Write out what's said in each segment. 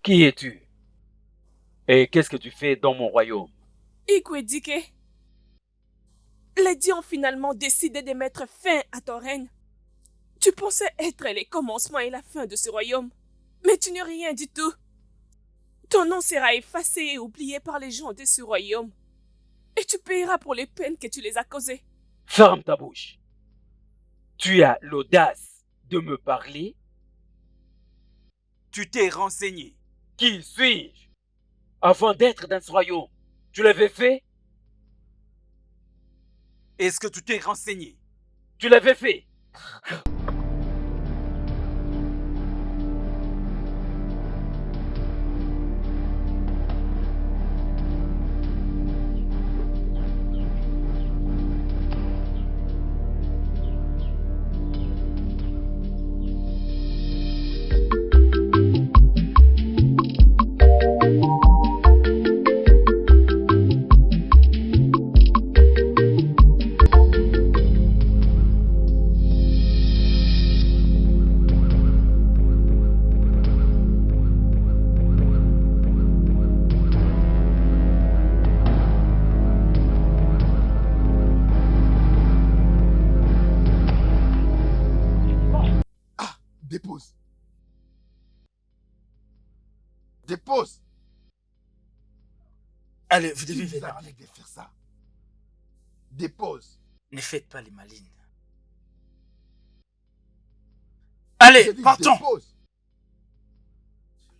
Qui es-tu? Et qu'est-ce que tu fais dans mon royaume? Ikwedike, les dieux ont finalement décidé de mettre fin à ton règne. Tu pensais être les commencements et la fin de ce royaume, mais tu n'es rien du tout. Ton nom sera effacé et oublié par les gens de ce royaume, et tu payeras pour les peines que tu les as causées. Ferme ta bouche. Tu as l'audace de me parler? Tu t'es renseigné. Qui suis-je? Avant d'être dans ce royaume, tu l'avais fait? Est-ce que tu t'es renseigné? Tu l'avais fait? Ah, dépose. Dépose. Allez, vous devez Qui vous venir a avec. dit de faire ça? Dépose. Ne faites pas les malines. J'ai Allez, dit partons. dépose.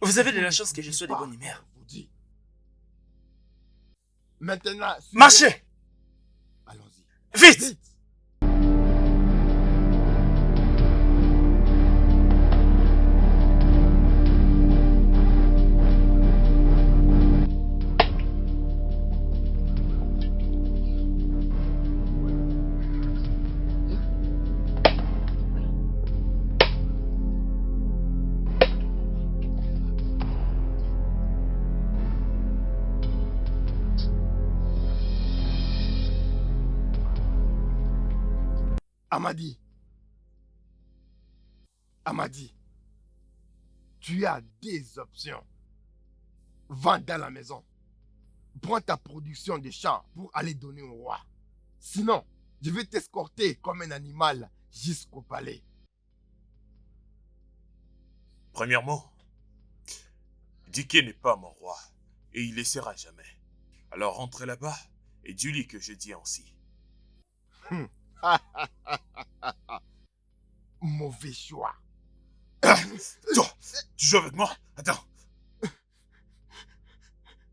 Vous avez de la chance que je sois de bonne humeur. Je vous dis. Maintenant, Marchez. allons-y. Vite. Vite. Amadi. Amadi. Tu as des options. Vends dans la maison. Prends ta production de champ pour aller donner au roi. Sinon, je vais t'escorter comme un animal jusqu'au palais. Premièrement, Diké n'est pas mon roi, et il ne le sera jamais. Alors rentrez là-bas, et dis-lui que je dis ainsi. Mauvais choix. Toi, tu joues avec moi? Attends.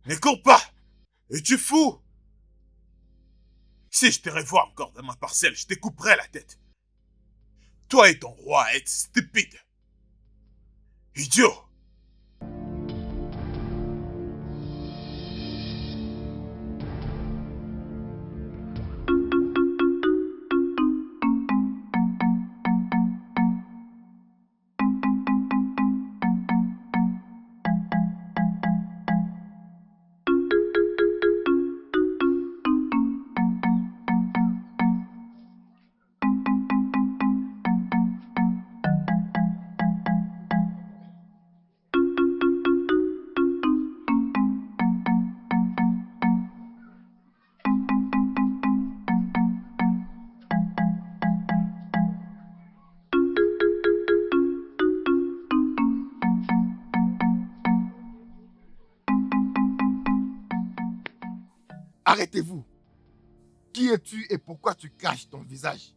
Ne cours pas! Es-tu fou? Si je te revois encore dans ma parcelle, je te couperai la tête. Toi et ton roi êtes stupides. Idiot! Arrêtez-vous. Qui es-tu et pourquoi tu caches ton visage?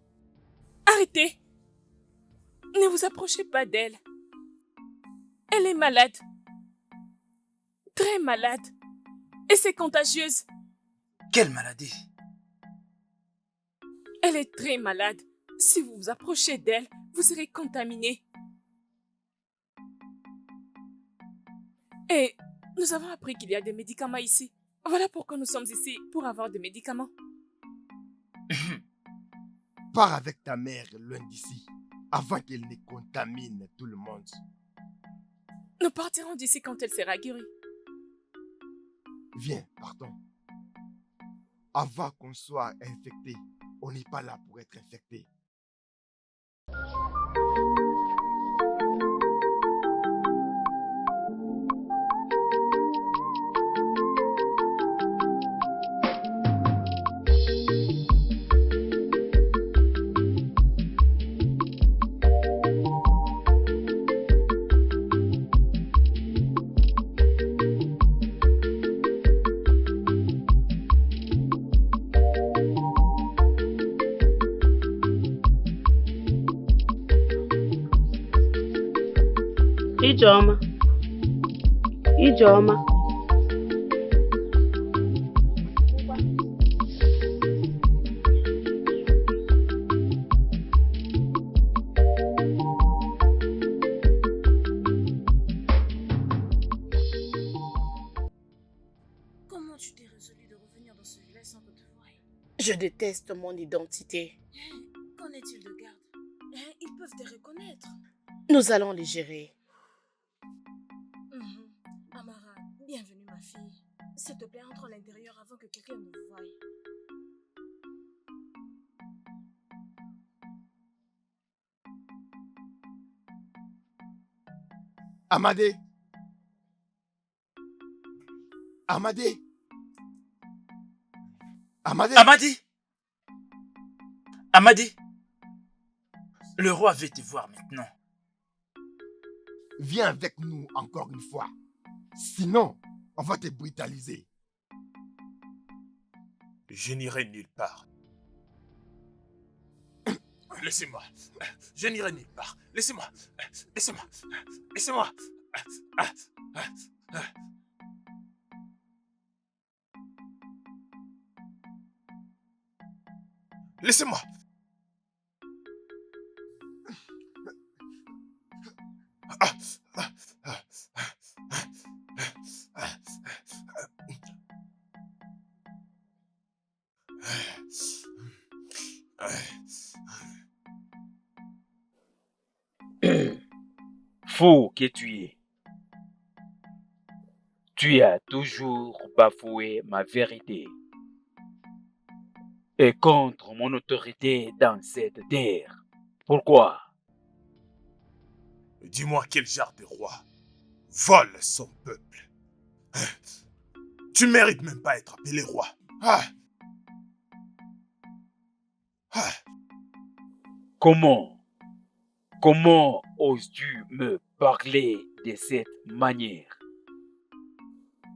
Arrêtez. Ne vous approchez pas d'elle. Elle est malade. Très malade. Et c'est contagieuse. Quelle maladie. Elle est très malade. Si vous vous approchez d'elle, vous serez contaminé. Et nous avons appris qu'il y a des médicaments ici. Voilà pourquoi nous sommes ici, pour avoir des médicaments. Pars avec ta mère loin d'ici, avant qu'elle ne contamine tout le monde. Nous partirons d'ici quand elle sera guérie. Viens, partons. Avant qu'on soit infecté, on n'est pas là pour être infecté. Ijeoma. Ijeoma. Comment tu t'es résolu de revenir dans ce village sans que te voie? Je déteste mon identité. Qu'en est-il de garde? Ils peuvent te reconnaître. Nous allons les gérer. Amara, bienvenue ma fille. S'il te plaît, entre à l'intérieur avant que quelqu'un ne nous voie. Amadé. Amadé. Amadé. Amadi! Amadi! Le roi veut te voir maintenant. Viens avec nous encore une fois. Sinon, on va te brutaliser. Je n'irai nulle part. Laissez-moi. Je n'irai nulle part. Laissez-moi. Laissez-moi. Laissez-moi. Laissez-moi. Fou que tu as toujours bafoué ma vérité et contre mon autorité dans cette terre. Pourquoi? Dis-moi quel genre de roi vole son peuple. Tu ne mérites même pas être appelé roi. Comment oses-tu me parler de cette manière?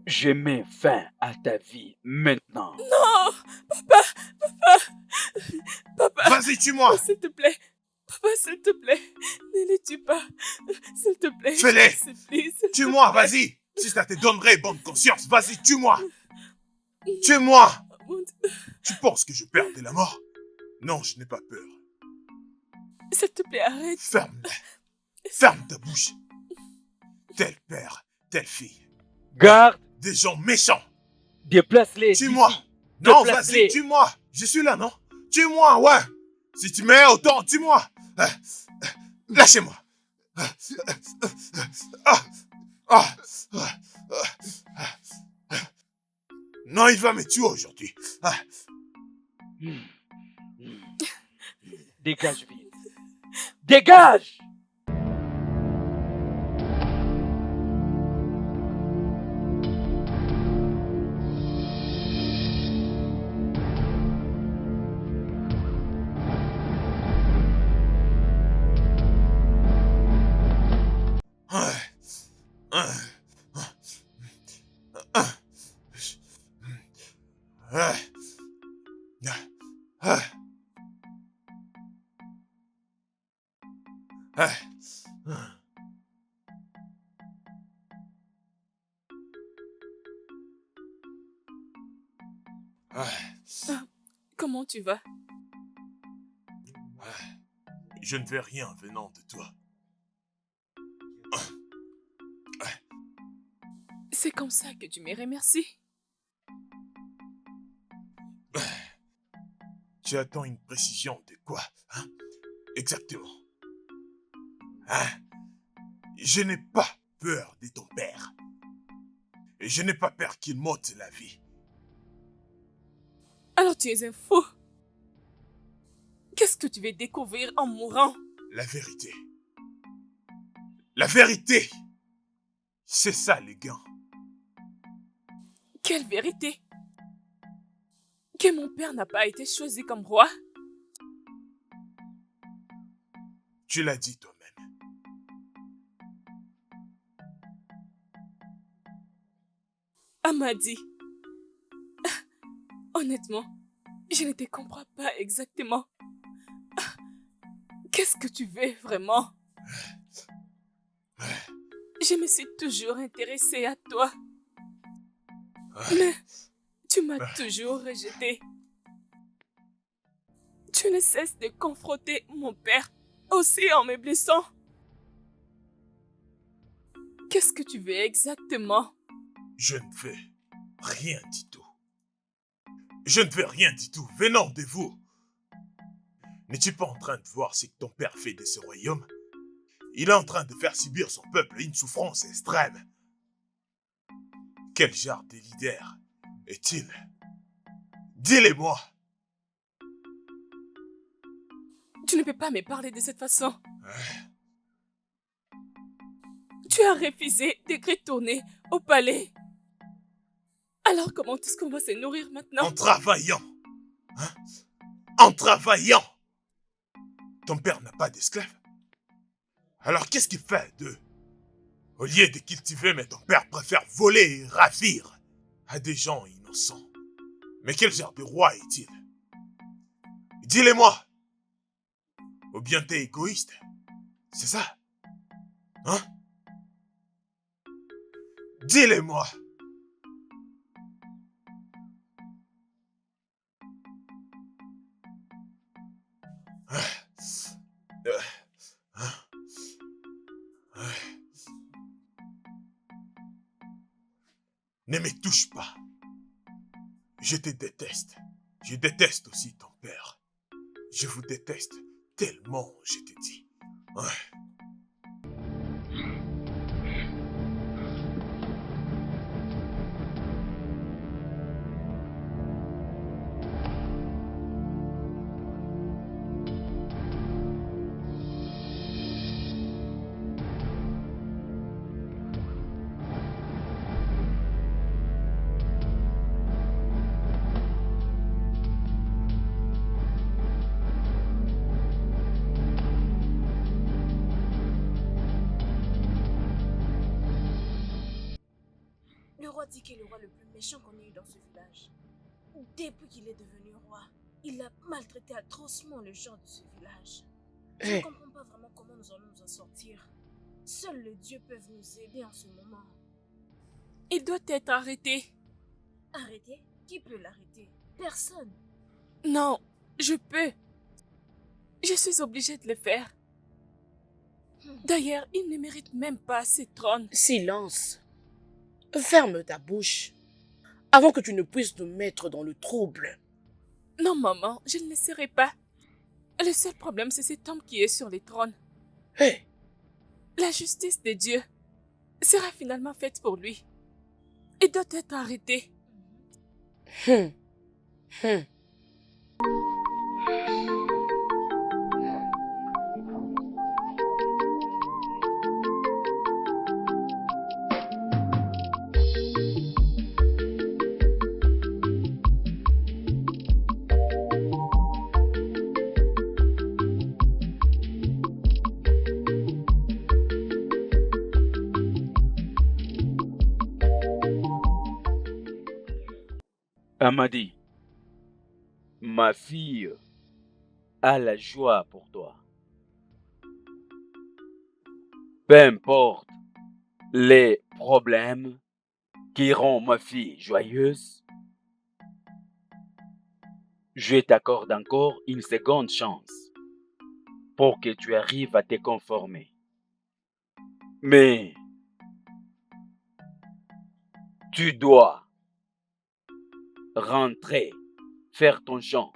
Je mets fin à ta vie maintenant. Non! Papa! Vas-y, tue-moi. S'il te plaît! Papa, s'il te plaît! Ne les tue pas! S'il te plaît! Fais-les. Je te supplie, s'il te Tue-moi, plaît. vas-y. Si ça te donnerait bonne conscience, vas-y, tue-moi. Tue-moi. Mon Dieu. Tu penses que je perds de la mort? Non, je n'ai pas peur. S'il te plaît, arrête! Ferme-la. Ferme ta bouche. Tel père, telle fille. Garde, Des gens méchants. déplace-les. Tue-moi. d'ici. Non, Déplace-les. vas-y, tue-moi. Je suis là, non? Tue-moi, ouais. Si tu mets autant, tue-moi. Lâchez-moi. Non, il va me tuer aujourd'hui. Dégage vite. Dégage! Comment tu vas? Je ne veux rien venant de toi. C'est comme ça que tu me remercies? Tu attends une précision de quoi, hein? Exactement. Hein? Je n'ai pas peur de ton père. Et je n'ai pas peur qu'il m'ôte la vie. Alors tu es un fou. Qu'est-ce que tu veux découvrir en mourant? La vérité. La vérité. C'est ça, les gars. Quelle vérité? Que mon père n'a pas été choisi comme roi? Tu l'as dit toi-même. Amadi. Honnêtement, je ne te comprends pas exactement. Qu'est-ce que tu veux vraiment? Je me suis toujours intéressée à toi. Ah, Mais tu m'as toujours rejetée. Tu ne cesses de confronter mon père, aussi en me blessant. Qu'est-ce que tu veux exactement? je ne veux rien du tout. Je ne veux rien du tout venant de vous. N'es-tu pas en train de voir ce que ton père fait de ce royaume? Il est en train de faire subir son peuple une souffrance extrême. Quel genre de leader est-il? Dis-le-moi. Tu ne peux pas me parler de cette façon. Hein? Tu as refusé de retourner au palais. Alors comment est-ce qu'on va se nourrir maintenant? En travaillant. Hein? En travaillant. Ton père n'a pas d'esclaves. Alors qu'est-ce qu'il fait d'eux? Au lieu de cultiver, mais ton père préfère voler et ravir à des gens innocents. Mais quel genre de roi est-il? Dis-le-moi. Ou bien t'es égoïste? C'est ça? Hein? Dis-le-moi. Ne me touche pas. Je te déteste. Je déteste aussi ton père. Je vous déteste tellement, je te dis. Ouais. Le roi dit qu'il est le roi le plus méchant qu'on ait eu dans ce village. Depuis qu'il est devenu roi, il a maltraité atrocement les gens de ce village. Je ne comprends pas vraiment comment nous allons nous en sortir. Seuls les dieux peuvent nous aider en ce moment. Il doit être arrêté. Arrêter? Qui peut l'arrêter? Personne. Non, je peux. Je suis obligée de le faire. D'ailleurs, il ne mérite même pas ce trône. Silence. Ferme ta bouche. Avant que tu ne puisses nous mettre dans le trouble. Non, maman, je ne le serai pas. Le seul problème, c'est cet homme qui est sur le trône. Hé, La justice de Dieu sera finalement faite pour lui. Il doit être arrêté. hum, hum. Amadi, ma fille a la joie pour toi. Peu importe les problèmes qui rendent ma fille joyeuse, je t'accorde encore une seconde chance pour que tu arrives à te conformer. Mais tu dois rentrer, faire ton chant,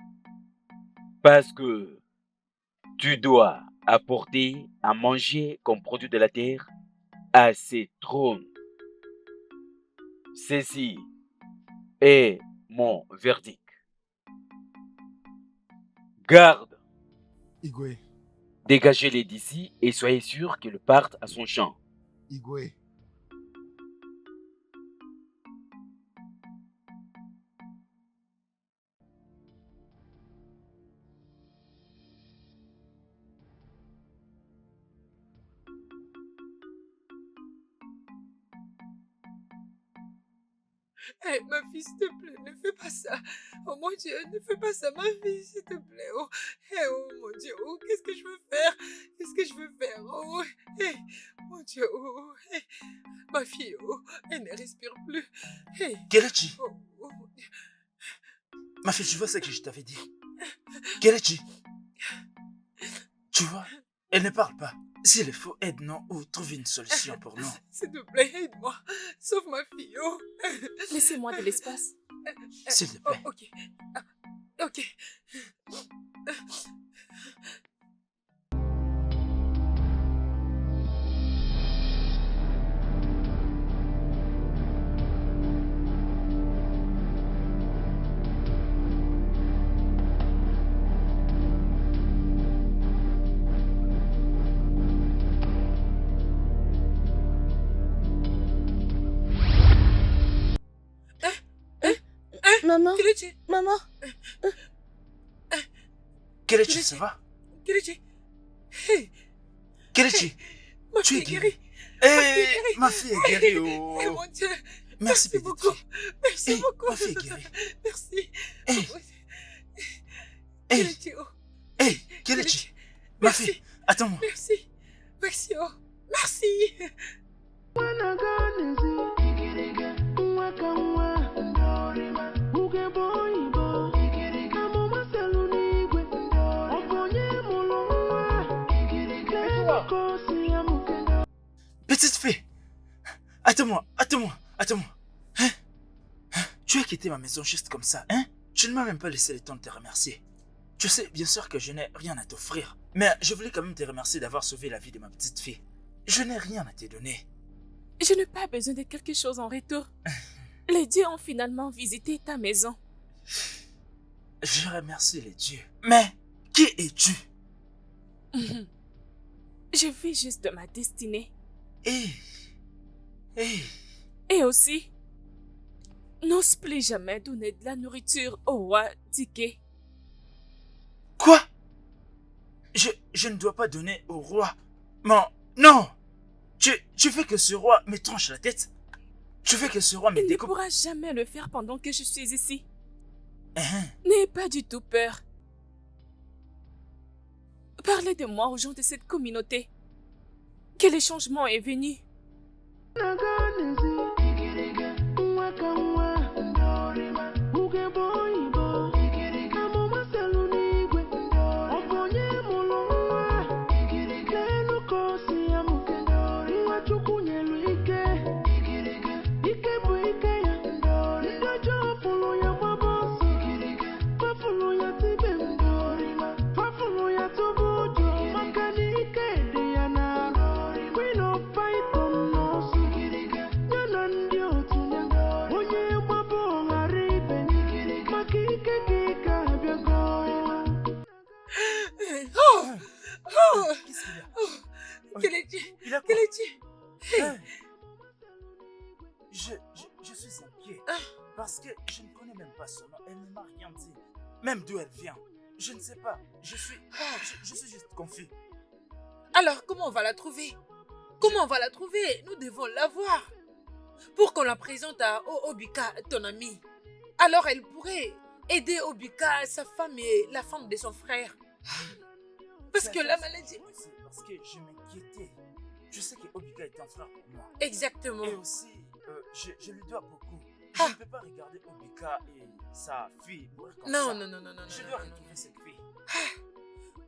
parce que tu dois apporter à manger comme produit de la terre à ces trônes. Ceci est mon verdict. Garde, Igwe, dégagez-les d'ici et soyez sûr qu'ils partent à son champ. Igwe. Hey, ma fille, s'il te plaît, ne fais pas ça. Oh mon Dieu, ne fais pas ça, ma fille, s'il te plaît. Oh, hey, oh mon Dieu, oh, qu'est-ce que je veux faire? Qu'est-ce que je veux faire? Oh, hey, mon Dieu, oh, hey, ma fille, oh, elle ne respire plus. Hey, Kelechi, oh, oh, ma fille, tu vois ce que je t'avais dit. Kelechi, tu vois, elle ne parle pas. S'il faut, aide-nous ou trouve une solution pour nous. s'il te plaît, aide-moi. Sauve ma fille, oh. Laissez-moi de l'espace. S'il te Oh, plaît. ok. Ah, ok. Maman, Kelechi, maman, Kelechi, ça va? Kelechi. Hey, Kelechi, ma tu fille es est guérie. guérie. Eh, ma fille est guérie. Eh, Oh. mon Dieu. Merci, petite beaucoup. fille. Merci Eh, beaucoup. ma fille est guérie. Merci. Eh, eh, Kelechi, oh. eh, Kelechi, ma Merci. fille, attends-moi. Merci. Merci, oh. Merci. Petite fille, attends-moi. Hein? Tu as quitté ma maison juste comme ça, hein? Tu ne m'as même pas laissé le temps de te remercier. Tu sais, bien sûr que je n'ai rien à t'offrir, mais je voulais quand même te remercier d'avoir sauvé la vie de ma petite fille. Je n'ai rien à te donner. Je n'ai pas besoin de quelque chose en retour. Les dieux ont finalement visité ta maison. Je remercie les dieux. Mais qui es-tu? Je vis juste de ma destinée. Eh, Et aussi, n'ose plus jamais donner de la nourriture au roi Dike. quoi? Je ne dois pas donner au roi. Non! Tu fais que ce roi me tranche la tête? Tu fais que ce roi me Il ne découpe? pourra jamais le faire pendant que je suis ici. Hein? N'aie pas du tout peur. Parlez de moi aux gens de cette communauté. Que le changement est venu. Qu'est-ce qu'il y a? Kelechi, Il a quoi? Kelechi. Hein? Je suis inquiet. Parce que je ne connais même pas son nom. Elle ne m'a rien dit. Même d'où elle vient. Je ne sais pas. Je suis juste confus. Alors, comment on va la trouver? Comment on va la trouver? Nous devons la voir. Pour qu'on la présente à Obika, ton ami. Alors, elle pourrait aider Obika, sa femme et la femme de son frère. Parce que la maladie... C'est parce que je m'inquiétais. Je sais que Obika est un frère pour moi. Exactement. Et aussi, je lui dois beaucoup. Ah. Je ne peux pas regarder Obika et sa fille mourir comme Non, ça. non, non, non, non. Je non, dois non, non. retrouver cette fille.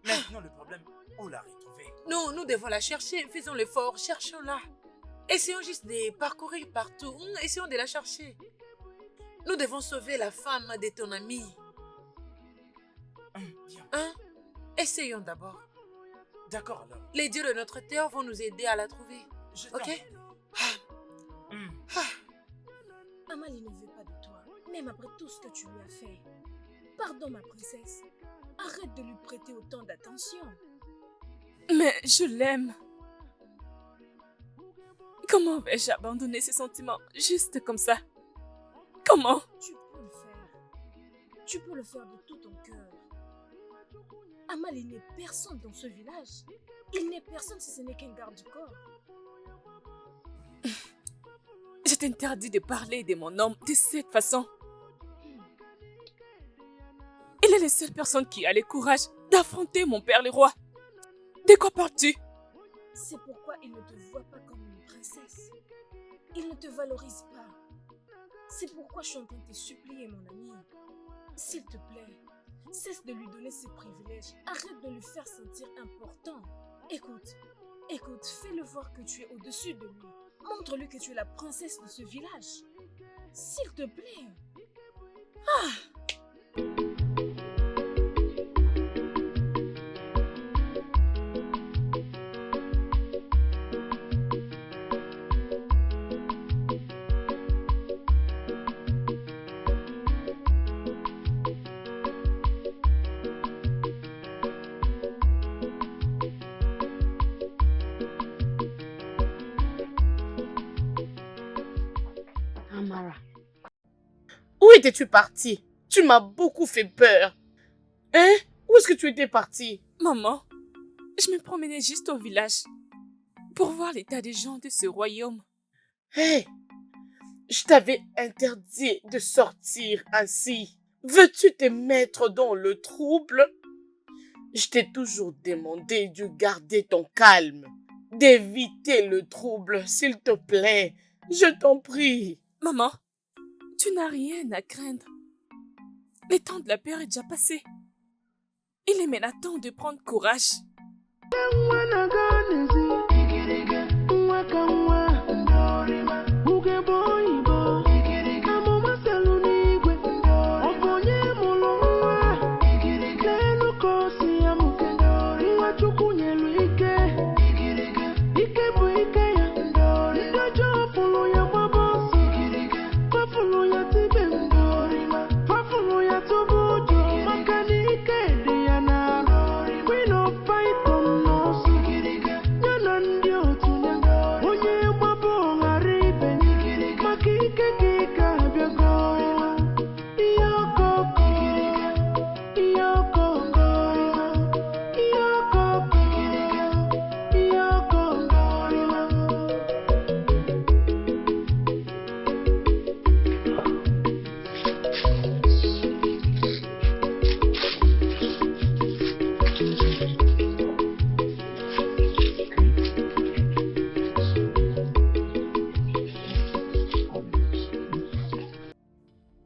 Maintenant, le problème, où la retrouver? Nous devons la chercher. Faisons l'effort. Cherchons-la. Essayons juste de parcourir partout. Essayons de la chercher. Nous devons sauver la femme de ton ami. Bien. Hein? Essayons d'abord. D'accord alors. Les dieux de notre terre vont nous aider à la trouver. Je Ok. t'en prie. Amali ne veut pas de toi, même après tout ce que tu lui as fait. Pardon, ma princesse. Arrête de lui prêter autant d'attention. Mais je l'aime. Comment vais-je abandonner ces sentiments juste comme ça? Comment? Tu peux le faire. Tu peux le faire de tout ton cœur. Amali n'est personne dans ce village. Il n'est personne si ce n'est qu'un garde du corps. Je t'interdis de parler de mon homme de cette façon. Il est la seule personne qui a le courage d'affronter mon père le roi. De quoi parles-tu? C'est pourquoi il ne te voit pas comme une princesse. Il ne te valorise pas. C'est pourquoi je suis en train de te supplier, mon ami. S'il te plaît, cesse de lui donner ses privilèges. Arrête de lui faire sentir important. Écoute, fais-le voir que tu es au-dessus de lui. Montre-lui que tu es la princesse de ce village. S'il te plaît. Amara, où étais-tu partie? Tu m'as beaucoup fait peur. Hein? Où est-ce que tu étais partie? Maman, je me promenais juste au village pour voir l'état des gens de ce royaume. Hé, je t'avais interdit de sortir ainsi. Veux-tu te mettre dans le trouble? Je t'ai toujours demandé de garder ton calme, d'éviter le trouble, s'il te plaît. Je t'en prie. Maman, tu n'as rien à craindre. Le temps de la peur est déjà passé. Il est maintenant temps de prendre courage.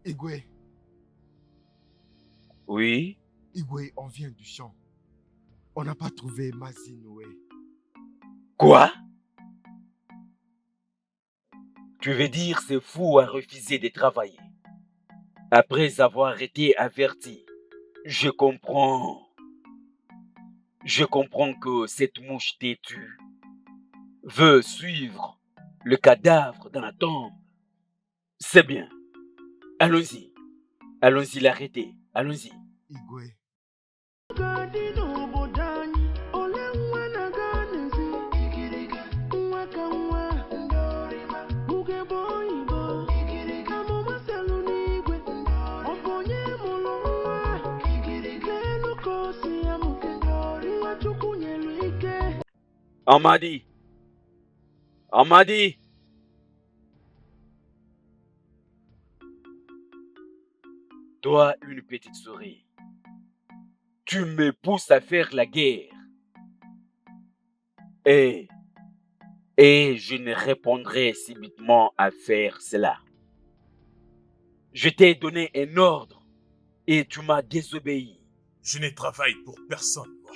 Igwe, Oui, Igwe, on vient du champ. On n'a pas trouvé Mazinoé. quoi? Tu veux dire ce fou a refusé de travailler après avoir été averti. Je comprends. Je comprends que cette mouche têtue veut suivre le cadavre dans la tombe. C'est bien. Allons-y. Allons-y l'arrêter. Allons-y. Igwe, Amadi. Amadi. Toi, une petite souris, tu me pousses à faire la guerre. Et je ne répondrai subitement à faire cela. Je t'ai donné un ordre et tu m'as désobéi. Je ne travaille pour personne, moi.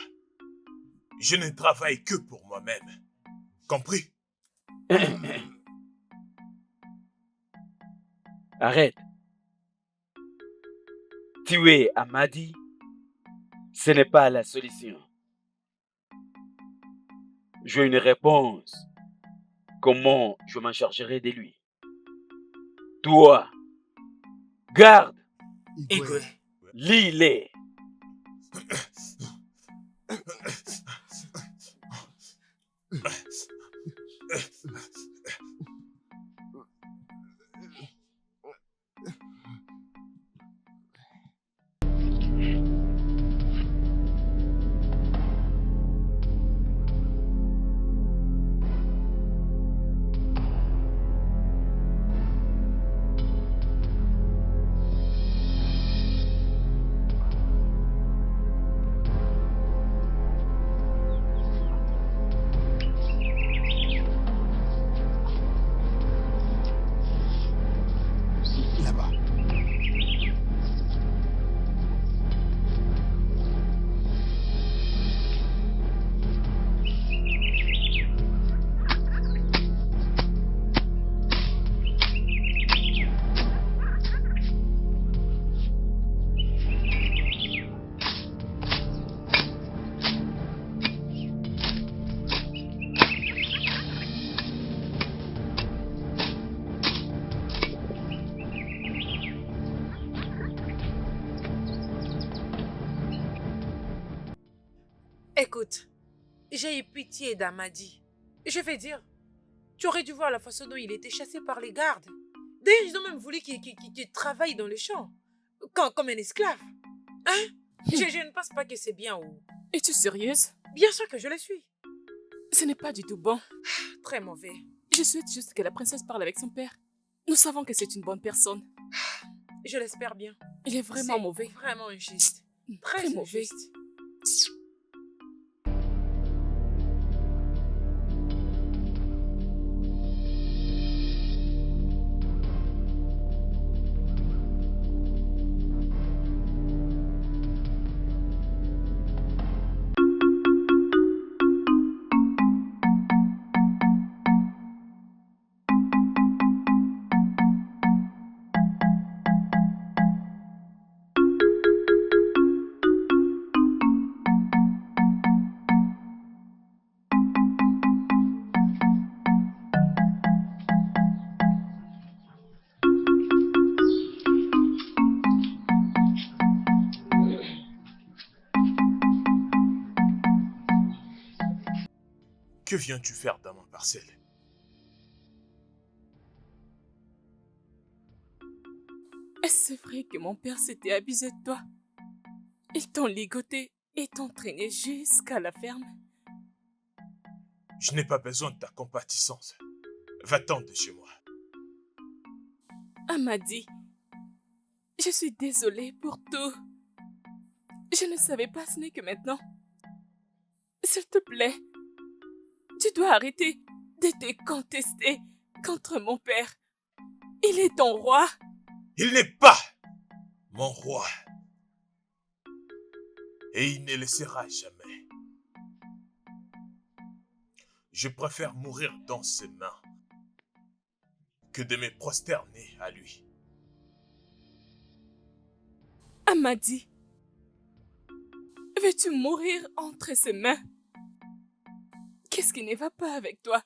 Je ne travaille que pour moi-même. Compris? Arrête. Tuer Amadi, ce n'est pas la solution. J'ai une réponse. Comment je m'en chargerai de lui? Toi, garde, Igwe, lis-les. Écoute, j'ai eu pitié d'Amadi. Je vais dire, tu aurais dû voir la façon dont il était chassé par les gardes. D'ailleurs, ils ont même voulu qu'il travaille dans les champs, comme un esclave. Hein? Je ne pense pas que c'est bien ou... Es-tu sérieuse? Bien sûr que je le suis. Ce n'est pas du tout bon. Très mauvais. Je souhaite juste que la princesse parle avec son père. Nous savons que c'est une bonne personne. Je l'espère bien. Il est vraiment C'est mauvais. Vraiment injuste. Très Très mauvais. injuste. Que viens-tu faire dans ma parcelle? Est-ce vrai que mon père s'était abusé de toi? Ils t'ont ligoté et t'ont traîné jusqu'à la ferme? Je n'ai pas besoin de ta compatissance. Va-t'en de chez moi. Amadi, je suis désolée pour tout. Je ne savais pas, ce n'est que maintenant. S'il te plaît, tu dois arrêter de te contester contre mon père. Il est ton roi. Il n'est pas mon roi. Et il ne le sera jamais. Je préfère mourir dans ses mains que de me prosterner à lui. Amadi, veux-tu mourir entre ses mains? Qu'est-ce qui ne va pas avec toi?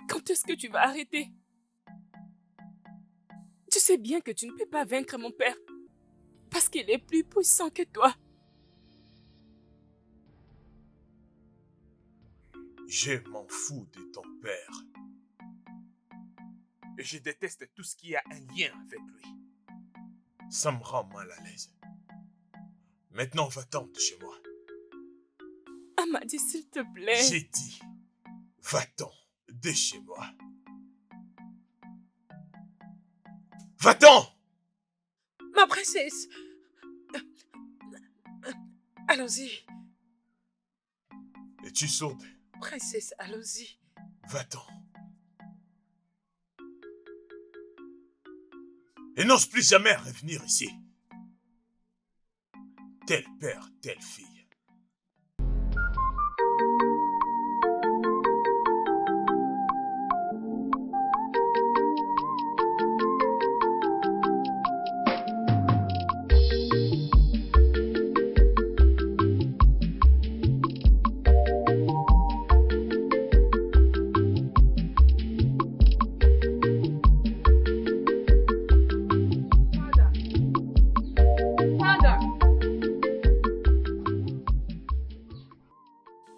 Quand est-ce que tu vas arrêter? Tu sais bien que tu ne peux pas vaincre mon père parce qu'il est plus puissant que toi. Je m'en fous de ton père. Et je déteste tout ce qui a un lien avec lui. Ça me rend mal à l'aise. Maintenant, va-t'en de chez moi. Amadi, s'il te plaît. J'ai dit, va-t'en de chez moi. Va-t'en! Ma princesse. Allons-y. Es-tu sourde? Princesse, allons-y. Va-t'en. Et n'ose plus jamais revenir ici. Tel père, telle fille.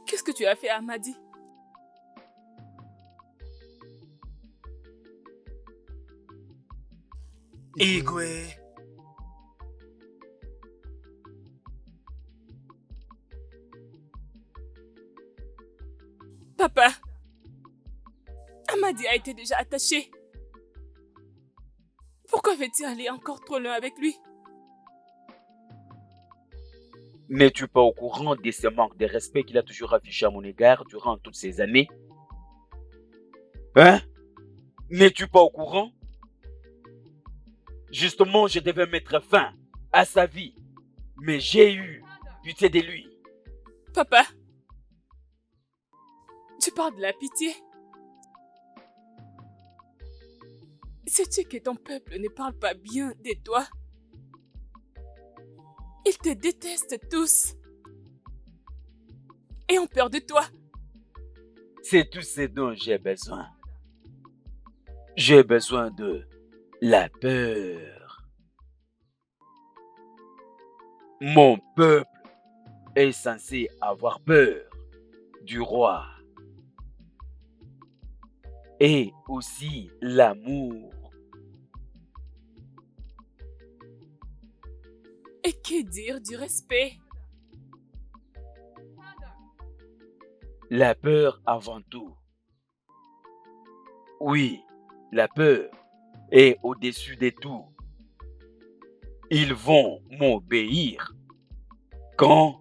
Qu'est-ce que tu as fait à Amadi? Igwe. Papa, Amadi a été déjà attaché. Pourquoi veux-tu aller encore trop loin avec lui? N'es-tu pas au courant de ce manque de respect qu'il a toujours affiché à mon égard durant toutes ces années? Hein? N'es-tu pas au courant? Justement, je devais mettre fin à sa vie, mais j'ai eu pitié de lui. Papa, tu parles de la pitié? Sais-tu que ton peuple ne parle pas bien de toi? Ils te détestent tous et ont peur de toi. C'est tout ce dont j'ai besoin. J'ai besoin de la peur. Mon peuple est censé avoir peur du roi. Et aussi l'amour. Et que dire du respect? La peur avant tout. Oui, la peur est au-dessus de tout. Ils vont m'obéir quand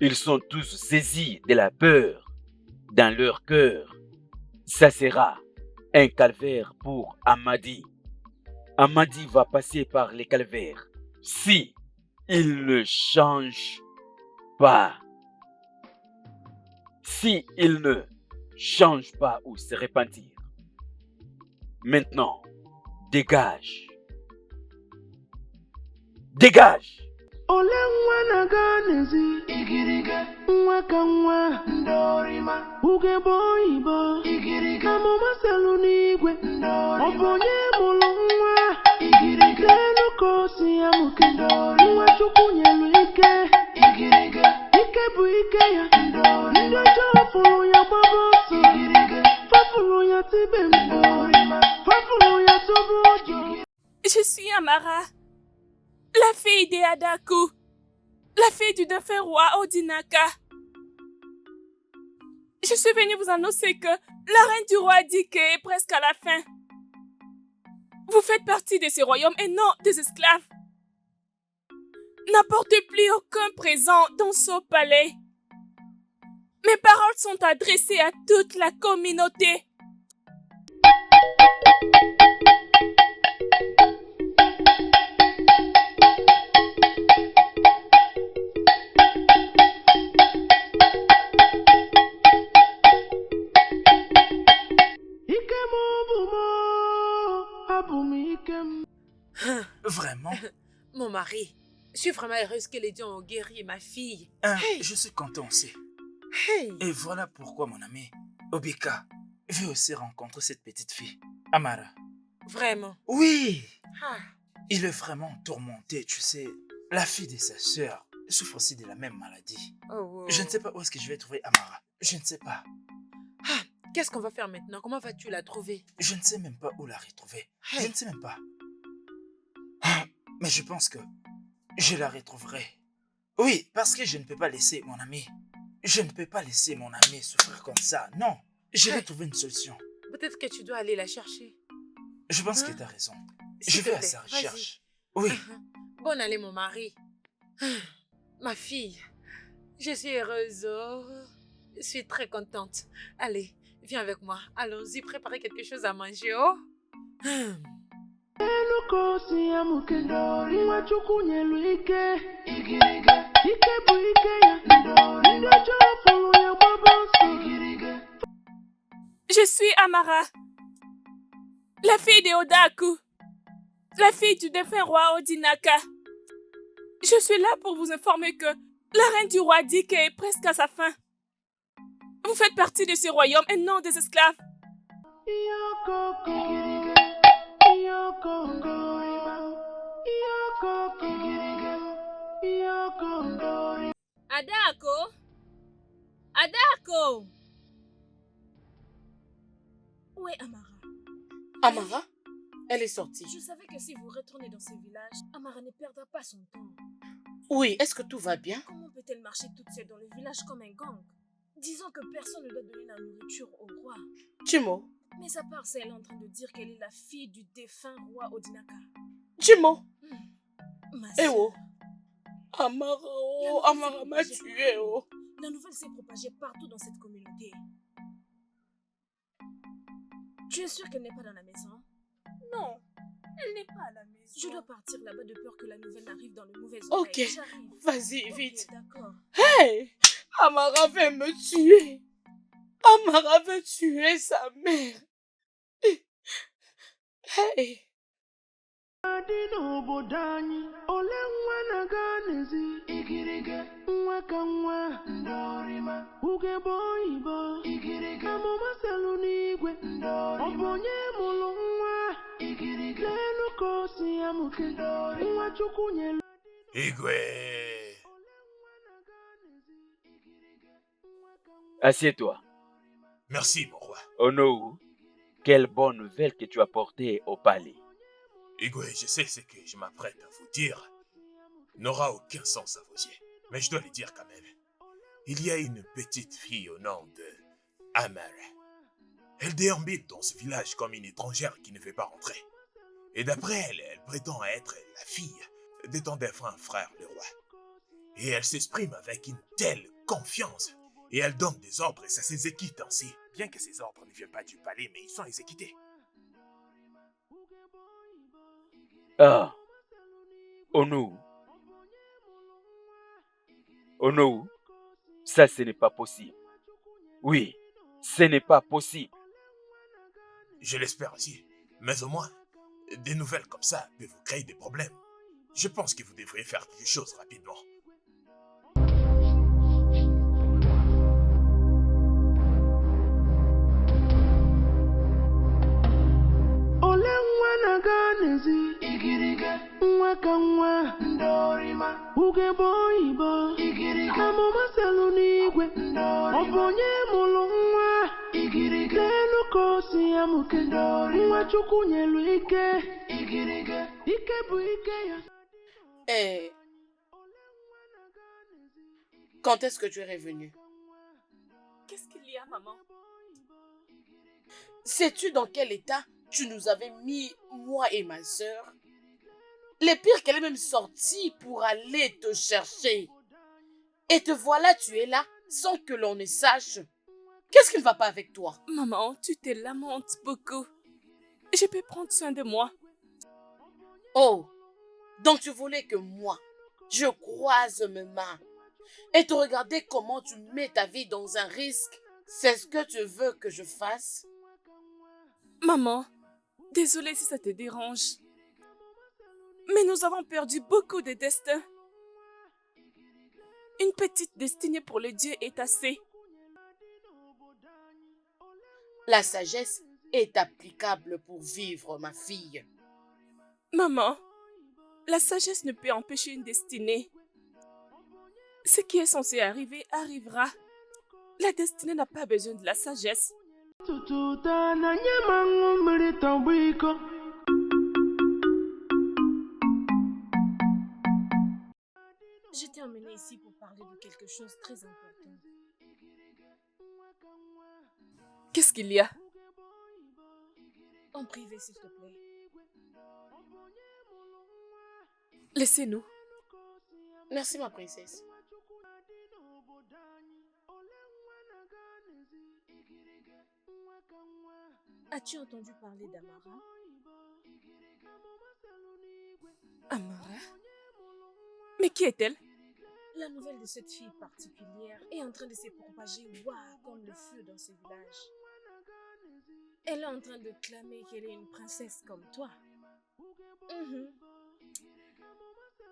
ils sont tous saisis de la peur dans leur cœur. Ça sera un calvaire pour Amadi. Amadi va passer par les calvaires si il ne change pas. Si il ne change pas ou se repentir. Maintenant, dégage. Dégage! Ole nwa na-aga n'ezi igirige nwa ka nwa ndorima ugegbe oyibo igirige amụma selu n'igwe ndorima ọ bụ onye mụrụ nwa igirige n'elu ka o si ya mụke ndorima nwa Chukwu nyelu ike igirige ike bụ ike ya ndorima ndị ọjọọ fụrụ ya gbaba ọsọ igirige fafụrụ ya tibe ndorima fafụrụ ya tụbụ ọjọọ. Je suis Amara, la fille de Adaku, la fille du défunt roi Odinaka. Je suis venue vous annoncer que la reine du roi Dike est presque à la fin. Vous faites partie de ce royaume et non des esclaves. N'apportez plus aucun présent dans ce palais. Mes paroles sont adressées à toute la communauté. Vraiment? Mon mari, je suis vraiment heureuse que les dieux ont guéri ma fille. Je suis content aussi. Hey. Et voilà pourquoi mon ami Obika veut aussi rencontrer cette petite fille, Amara. Vraiment? Oui! Ah. Il est vraiment tourmenté, tu sais. La fille de sa sœur souffre aussi de la même maladie. Oh. Je ne sais pas où est-ce que je vais trouver Amara. Je ne sais pas. Ah, qu'est-ce qu'on va faire maintenant? Comment vas-tu la trouver? Je ne sais même pas où la retrouver. Hey. Je ne sais même pas. Ah, mais je pense que je la retrouverai. Oui, parce que je ne peux pas laisser mon ami. Je ne peux pas laisser mon ami souffrir comme ça. Non, je vais trouver une solution. Peut-être que tu dois aller la chercher. Je pense que tu as raison. S'il Je te vais à plaît, sa recherche. vas-y. Oui. Bonne année, mon mari. Ma fille, je suis heureuse. Oh. Je suis très contente. Allez, viens avec moi. Allons-y, préparer quelque chose à manger. Oh. Je suis Amara, la fille de Odaku, la fille du défunt roi Odinaka. Je suis là pour vous informer que la reine du roi Dike est presque à sa fin. Vous faites partie de ce royaume et non des esclaves. Adako? Adako? Où est Amara? Amara, elle est sortie. Je savais que si vous retournez dans ce village, Amara ne perdra pas son temps. Oui, est-ce que tout va bien? Comment peut-elle marcher toute seule dans le village comme un gang? Disons que personne ne doit donner la nourriture au roi. Jimo. Mais à part ça, elle est en train de dire qu'elle est la fille du défunt roi Odinaka. Jimo. Ma Eh sœur, oh. Amara, oh, Amara m'a tué, oh. la nouvelle s'est propagée partout dans cette communauté. Tu es sûr qu'elle n'est pas dans la maison? Non, elle n'est pas à la maison. Je dois partir là-bas de peur que la nouvelle n'arrive dans le mauvais Ok, oreille. J'arrive. vas-y, Ok, vite. d'accord. Hey! Amara veut me tuer. Amara veut tuer sa mère. Hey! Igwe. Assieds-toi. Merci, mon roi. Onou, quelle bonne nouvelle que tu as portée au palais. Igwe, je sais ce que je m'apprête à vous dire n'aura aucun sens à vos yeux. Mais je dois le dire quand même. Il y a une petite fille au nom de Amara. Elle déambule dans ce village comme une étrangère qui ne veut pas rentrer. Et d'après elle, elle prétend être la fille de ton défunt frère le roi. Et elle s'exprime avec une telle confiance. Et elle donne des ordres et ça s'exécute ainsi. Bien que ces ordres ne viennent pas du palais, mais ils sont exécutés. Ah, Onou. Onou, ça ce n'est pas possible. Oui, ce n'est pas possible. Je l'espère aussi. Mais au moins, des nouvelles comme ça peuvent vous créer des problèmes. Je pense que vous devriez faire quelque chose rapidement. Ole nwa na-aga n'ezi igirige nwa ka nwa ndorima ugegbe oyibo igirige amụma selu n'igwe ọ bụ onye mụrụ nwa igirige n'elu ka o si ya mụke nwa Chukwu nyelu ike igirige ike bụ ike ya. Quand est-ce que tu es revenu? Qu'est-ce qu'il y a, maman? Sais-tu dans quel état tu nous avais mis, moi et ma sœur? Les pires qu'elle est même sortie pour aller te chercher. Et te voilà, tu es là, sans que l'on ne sache. Qu'est-ce qui ne va pas avec toi? Maman, tu te lamentes beaucoup. Je peux prendre soin de moi. Oh, donc tu voulais que moi, je croise mes mains et te regarder comment tu mets ta vie dans un risque? C'est ce que tu veux que je fasse? Maman, désolée si ça te dérange. Mais nous avons perdu beaucoup de destins. Une petite destinée pour le Dieu est assez. La sagesse est applicable pour vivre, ma fille. Maman, la sagesse ne peut empêcher une destinée. Ce qui est censé arriver arrivera. La destinée n'a pas besoin de la sagesse. Tututa na nye mangu mmiri tọgbọ iko. Je t'ai emmené ici pour parler de quelque chose de très important. Qu'est-ce qu'il y a? En privé, s'il te plaît. Laissez-nous. Merci, ma princesse. As-tu entendu parler d'Amara? Amara? Mais qui est-elle? La nouvelle de cette fille particulière est en train de se propager comme le feu dans ce village. Elle est en train de clamer qu'elle est une princesse comme toi.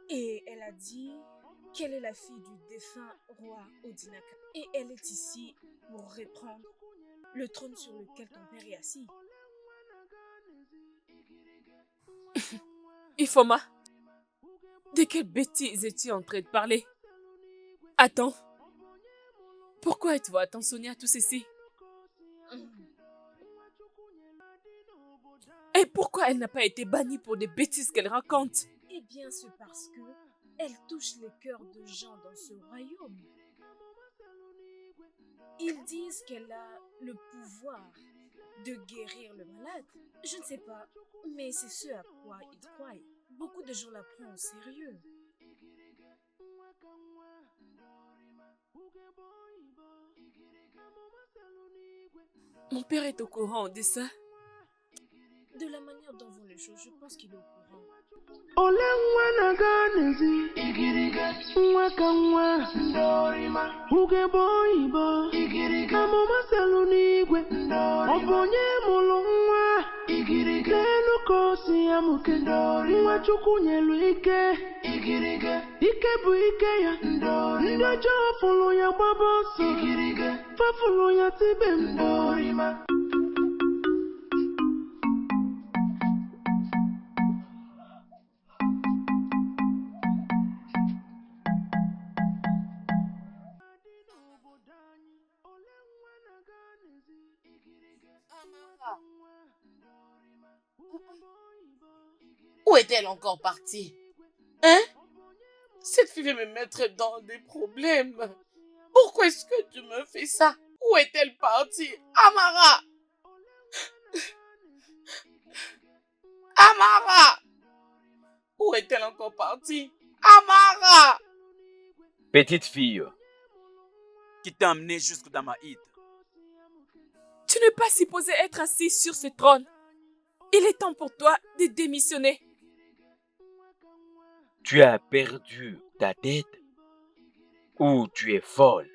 Et elle a dit qu'elle est la fille du défunt roi Odinaka. Et elle est ici pour reprendre le trône sur lequel ton père est assis. Ifoma, de quelle bêtise es-tu en train de parler? Attends, pourquoi êtes-vous attentionné à tout ceci? Et pourquoi elle n'a pas été bannie pour des bêtises qu'elle raconte? Eh bien, c'est parce que elle touche les cœurs de gens dans ce royaume. Ils disent qu'elle a le pouvoir de guérir le malade. Je ne sais pas, mais c'est ce à quoi ils croient. Beaucoup de gens la prennent au sérieux. Mon père est au courant de ça. De la manière dont vont les choses, je pense qu'il est au courant. Ole nwa na-aga n'ezi igirige nwa ka nwa ndorima ugegbe oyibo igirige amụma selu n'igwe ọ bụ onye mụrụ nwa igirige n'elu ka o si ya mụke nwa Chukwu nyelu ike igirige ike bụ ike ya ndị ọjọọ fụrụ ya gbaba ọsọ igirige fafụrụ ya tibe mgbe. Amara, où est-elle encore partie? Hein? Cette fille veut me mettre dans des problèmes. Pourquoi est-ce que tu me fais ça? Où est-elle partie? Amara! Amara! Où est-elle encore partie? Amara! Petite fille, Qui t'a amené jusque dans ma hide. Tu n'es pas supposé être assis sur ce trône. Il est temps pour toi de démissionner. tu as perdu ta tête ou tu es folle?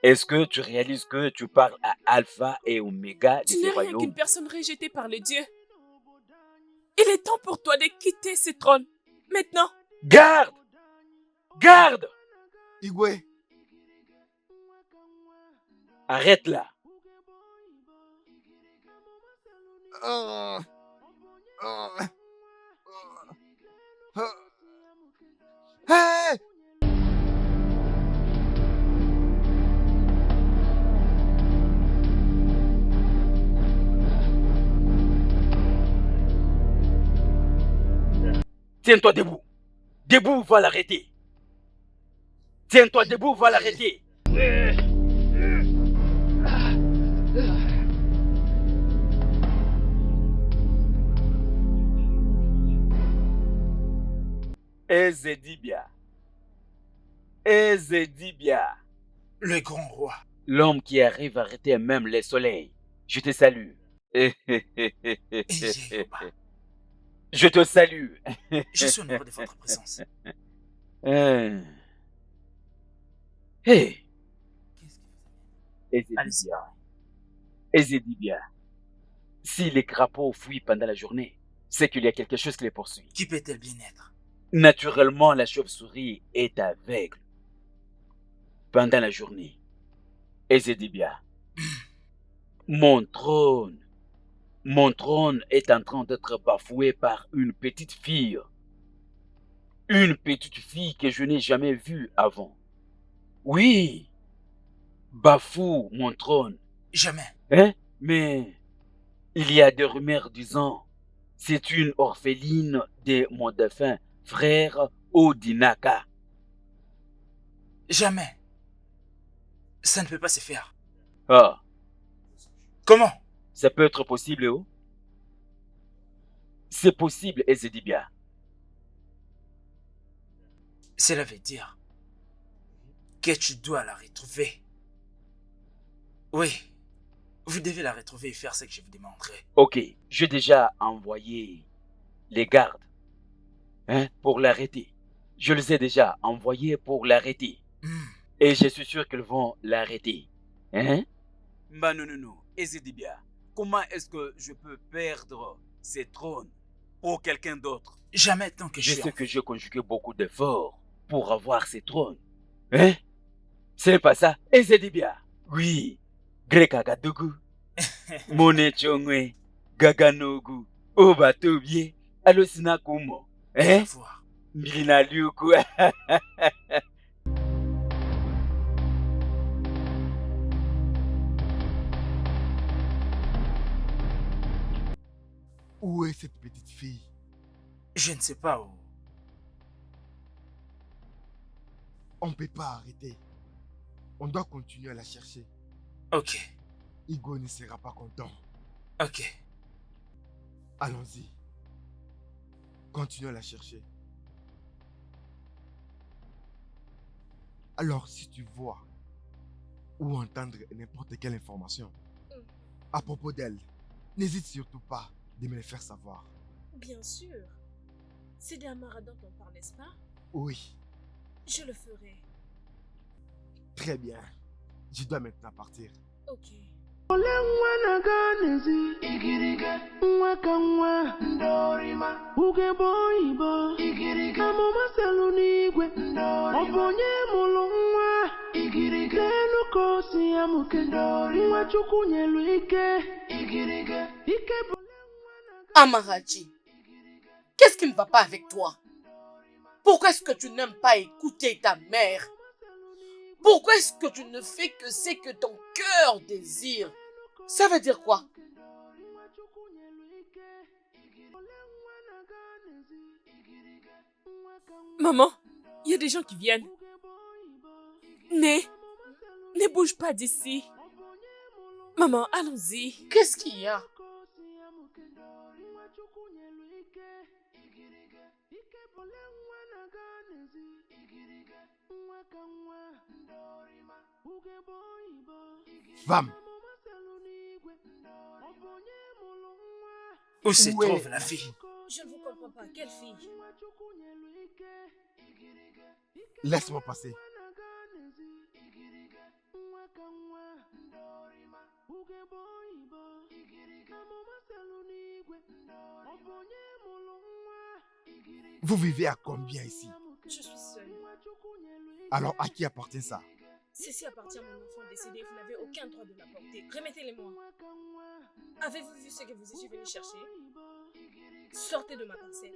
Est-ce que tu réalises que tu parles à Alpha et Oméga de Tu ce n'es rien royaume? qu'une personne rejetée par les dieux. Il est temps pour toi de quitter ce trône. Maintenant, Garde! Garde! Igwe, Arrête là. ah, ah, ah, hey! Tiens-toi debout. Debout, va l'arrêter. Tiens-toi debout, va l'arrêter. Ezedibia. Ezedibia. Le grand roi. L'homme qui arrive à arrêter même les soleils. Je te salue. Yehoba, Je te salue. je suis honoré de votre présence. Hey. Hey. Allez-y. Ezedibia. Ezedibia. Si les crapauds fuient pendant la journée, c'est qu'il y a quelque chose qui les poursuit. Qui peut-elle bien être? Naturellement, la chauve-souris est aveugle pendant la journée. Ezedibia. Mon trône est en train d'être bafoué par une petite fille. Une petite fille que je n'ai jamais vue avant. Oui, bafoue mon trône. Jamais. Hein? Mais il y a des rumeurs disant c'est une orpheline de mon défunt frère Odinaka. Jamais. Ça ne peut pas se faire. Ah, Comment? ça peut être possible, oh? C'est possible, Ezedibia. Cela veut dire que tu dois la retrouver. Oui, vous devez la retrouver et faire ce que je vous demanderai. Ok, j'ai déjà envoyé les gardes pour l'arrêter. Je les ai déjà envoyés pour l'arrêter. Et je suis sûr qu'ils vont l'arrêter. Hein? Bah non. Ezedibia, comment est-ce que je peux perdre ces trônes pour quelqu'un d'autre? Jamais tant que Je je suis sais en que vie. j'ai conjugué beaucoup d'efforts pour avoir ces trônes. Hein? C'est pas ça, Ezedibia? Oui. Greka Gadugu. Mone Chongwe. Gaganogu. Obatobie. Alosina Kumo. Va Hein? voir. Milina Liuku. Où est cette petite fille? Je ne sais pas où. On ne peut pas arrêter. On doit continuer à la chercher. Ok, Igo ne sera pas content. ok. Allons-y. Continuons à la chercher. Alors, si tu vois ou entendre n'importe quelle information à propos d'elle, n'hésite surtout pas de me le faire savoir. Bien sûr. C'est des Amara dont on parle, n'est-ce pas? Oui, Je le ferai. très bien. Je dois maintenant partir. Ok. Ole nwa na-aga n'ezi igirige nwa ka nwa ndorima ugegbe oyibo igirige amụma selu n'igwe ọ bụ onye mụrụ nwa igirige n'elu ka o si amụke nwa chukwu nyelu ike igirige ike bụ Amarachi, qu'est-ce qui ne va pas avec toi? Pourquoi est-ce que tu n'aimes pas écouter ta mère? Pourquoi est-ce que tu ne fais que ce que ton cœur désire? Ça veut dire quoi? Maman, il y a des gens qui viennent. Ne bouge pas d'ici. Maman, allons-y. Qu'est-ce qu'il y a? Femme, Où se où est trouve la fille? Je ne vous comprends pas. Quelle fille? Laisse-moi passer. Vous vivez à combien ici? Je suis seule. Alors à qui appartient ça? Ceci appartient à mon enfant décédé. Vous n'avez aucun droit de l'apporter. Remettez-les-moi. Avez-vous vu ce que vous étiez venu chercher? Sortez de ma parcelle.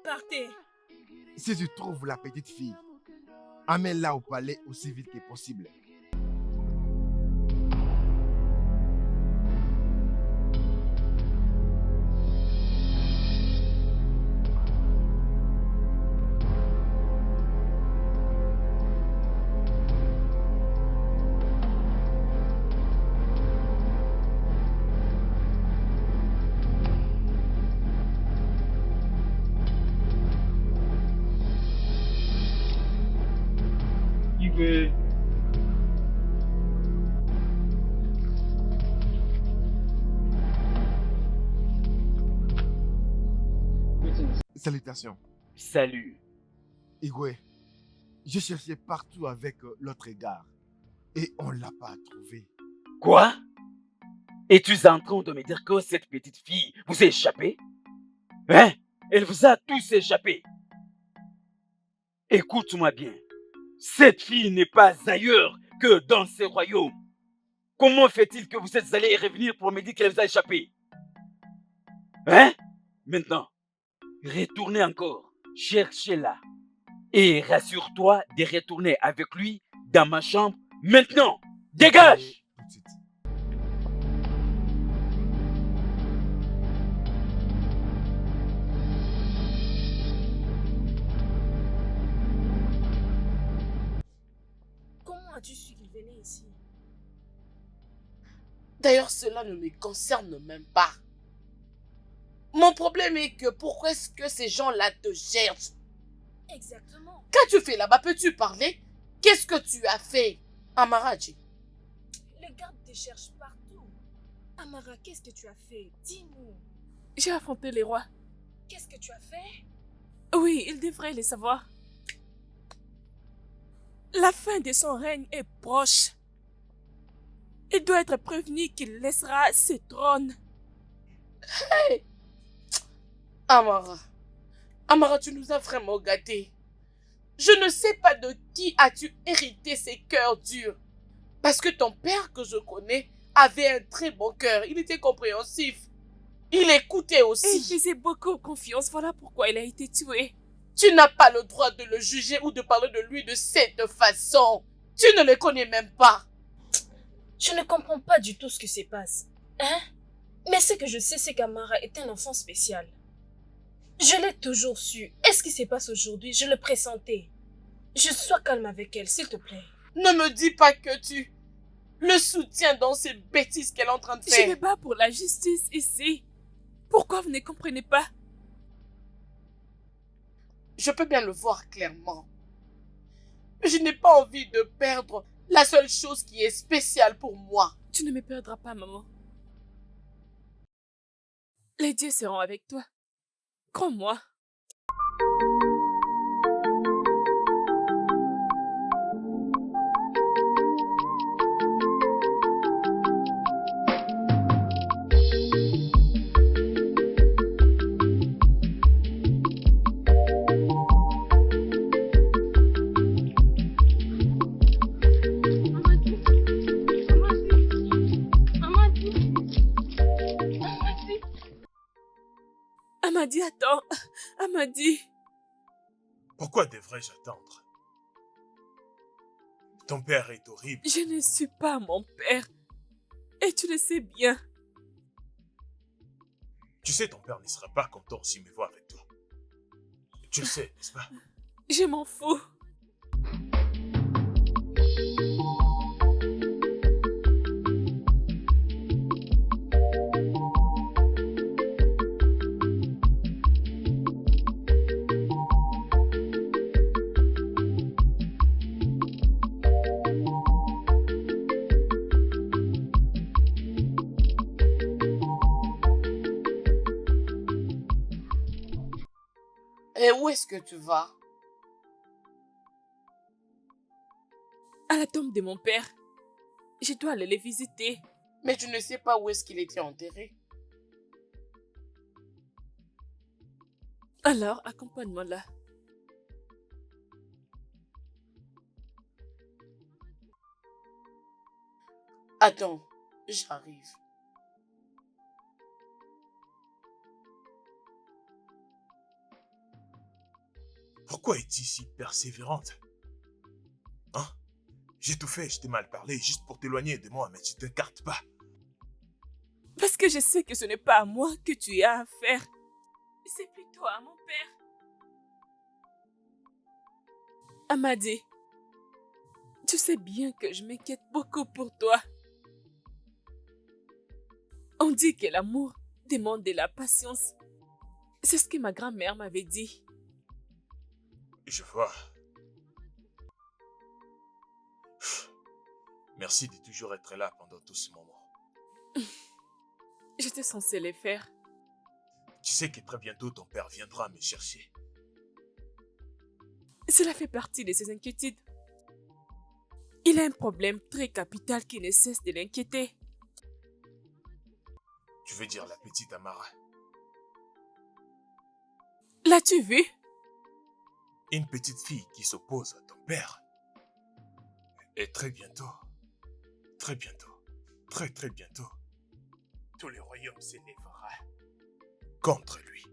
Partez. Si tu trouves la petite fille, amène-la au palais aussi vite que possible. Salutations. Salut. Igwe, j'ai cherché partout avec l'autre gare et on ne l'a pas trouvé. Quoi? Es-tu en train de me dire que cette petite fille vous a échappé? Hein? Elle vous a tous échappé. Écoute-moi bien. Cette fille n'est pas ailleurs que dans ce royaume. Comment fait-il que vous êtes allé revenir pour me dire qu'elle vous a échappé? Hein? Maintenant, retournez encore, cherchez-la. Et rassure-toi de retourner avec lui dans ma chambre maintenant. Dégage! Tout de suite. Comment as-tu su qu'il venait ici? D'ailleurs, cela ne me concerne même pas. Mon problème est que pourquoi est-ce que ces gens-là te cherchent? Exactement. Qu'as-tu fait là-bas? Peux-tu parler? Qu'est-ce que tu as fait, Amaraji? Les gardes te cherchent partout. Amara, qu'est-ce que tu as fait? Dis-nous. J'ai affronté les rois. Qu'est-ce que tu as fait? Oui, il devrait le savoir. La fin de son règne est proche. Il doit être prévenu qu'il laissera ce trône. Hey! Amara. Amara, tu nous as vraiment gâtés. Je ne sais pas de qui as-tu hérité ces cœurs durs. Parce que ton père que je connais avait un très bon cœur. Il était compréhensif. Il écoutait Il aussi. faisait beaucoup confiance, voilà pourquoi il a été tué. Tu n'as pas le droit de le juger ou de parler de lui de cette façon. Tu ne le connais même pas. Je ne comprends pas du tout ce qui se passe. Hein? Mais ce que je sais, c'est qu'Amara est un enfant spécial. Je l'ai toujours su. Et ce qui se passe aujourd'hui, je le pressentais. Je sois calme avec elle, s'il te plaît. Ne me dis pas que tu le soutiens dans ces bêtises qu'elle est en train de Je faire. me bats pour la justice ici. Pourquoi vous ne comprenez pas? Je peux bien le voir clairement. Mais je n'ai pas envie de perdre la seule chose qui est spéciale pour moi. Tu ne me perdras pas, maman. Les dieux seront avec toi. Crois-moi. Amadi, attends. Amadi. Pourquoi devrais-je attendre? Ton père est horrible. Je ne suis pas mon père. Et tu le sais bien. Tu sais, ton père ne sera pas content s'il me voit avec toi. Tu le sais, n'est-ce pas? Je m'en fous. Et où est-ce que tu vas? À la tombe de mon père. Je dois aller les visiter. Mais tu ne sais pas où est-ce qu'il était enterré. Alors, accompagne-moi là. Attends, j'arrive. Pourquoi es-tu si persévérante? Hein? J'ai tout fait, je t'ai mal parlé juste pour t'éloigner de moi, mais tu ne t'écartes pas. Parce que je sais que ce n'est pas à moi que tu as affaire. C'est plutôt à mon père. Amadi, tu sais bien que je m'inquiète beaucoup pour toi. On dit que l'amour demande de la patience. C'est ce que ma grand-mère m'avait dit. Je vois. Merci de toujours être là pendant tout ce moment. J'étais censée les faire. Tu sais que très bientôt ton père viendra me chercher. Cela fait partie de ses inquiétudes. Il a un problème très capital qui ne cesse de l'inquiéter. Tu veux dire la petite Amara? L'as-tu vu? Une petite fille qui s'oppose à ton père. Et très bientôt, très bientôt, tout le royaume s'élèvera contre lui.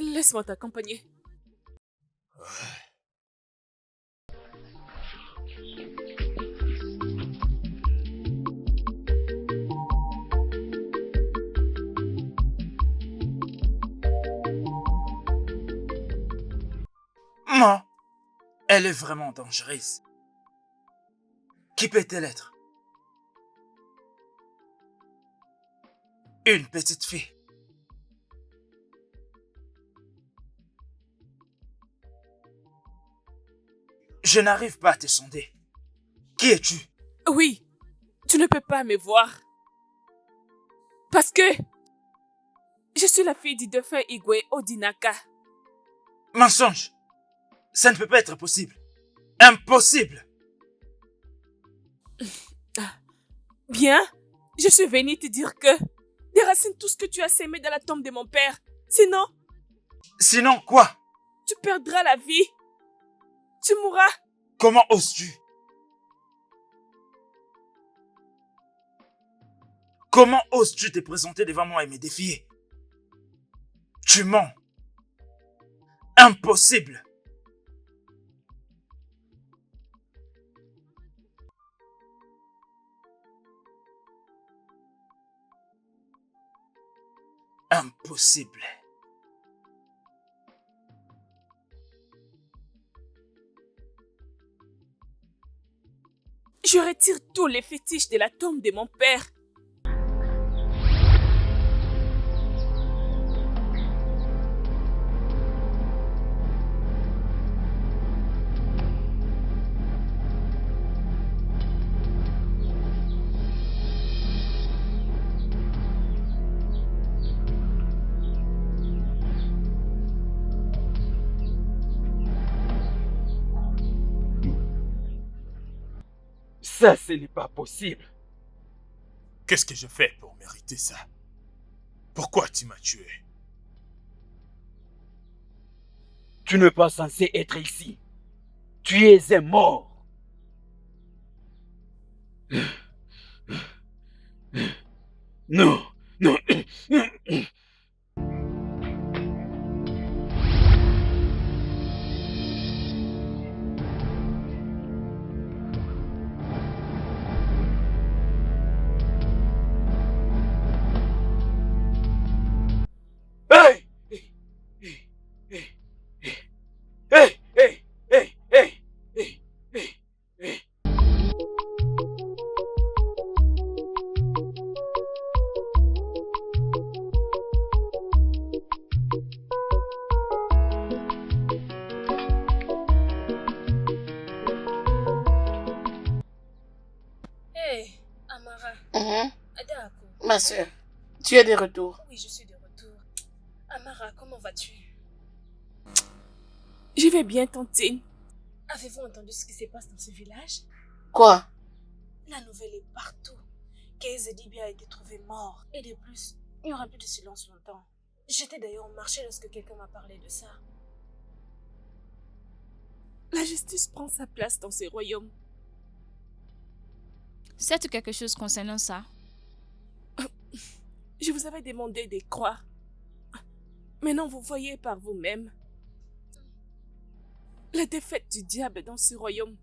Laisse-moi t'accompagner. Ouais. Non, elle est vraiment dangereuse. Qui peut-elle être? Une petite fille. Je n'arrive pas à te sonder. Qui es-tu? Oui, tu ne peux pas me voir. Parce que je suis la fille du défunt Igwe Odinaka. Mensonge! Ça ne peut pas être possible. Impossible! Bien, je suis venue te dire que déracine tout ce que tu as sémé dans la tombe de mon père. Sinon, Sinon quoi? tu perdras la vie. Tu mourras. Comment oses-tu? Comment oses-tu te présenter devant moi et me défier? Tu mens. Impossible. Impossible. Je retire tous les fétiches de la tombe de mon père. Ça, ce n'est pas possible. Qu'est-ce que je fais pour mériter ça? Pourquoi tu m'as tué? Tu n'es pas censé être ici. Tu es un mort. Non, non. D'accord. Ma soeur, tu es de retour. Oui, je suis de retour. Amara, comment vas-tu? Je vais bien, Tantine. Avez-vous entendu ce qui se passe dans ce village? Quoi? La nouvelle est partout. Kezedibia a été trouvé mort. Et de plus, il n'y aura plus de silence longtemps. J'étais d'ailleurs au marché lorsque quelqu'un m'a parlé de ça. La justice prend sa place dans ces royaumes. Sais-tu quelque chose concernant ça? Je vous avais demandé de croire. Maintenant, vous voyez par vous-même la défaite du diable dans ce royaume.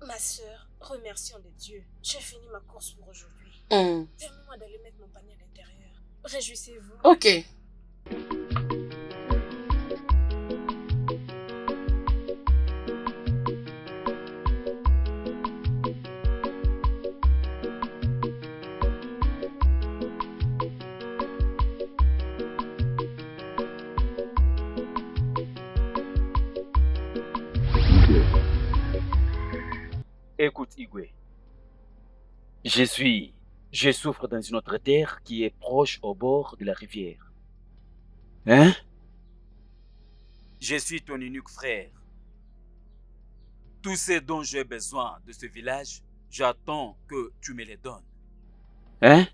Ma sœur, remercions de Dieu. J'ai fini ma course pour aujourd'hui. Permets-moi d'aller mettre mon panier à l'intérieur. Réjouissez-vous. Ok. Écoute, Igwe. Je souffre dans une autre terre qui est proche au bord de la rivière. Hein? Je suis ton unique frère. Tout ce dont j'ai besoin de ce village, j'attends que tu me les donnes. Hein?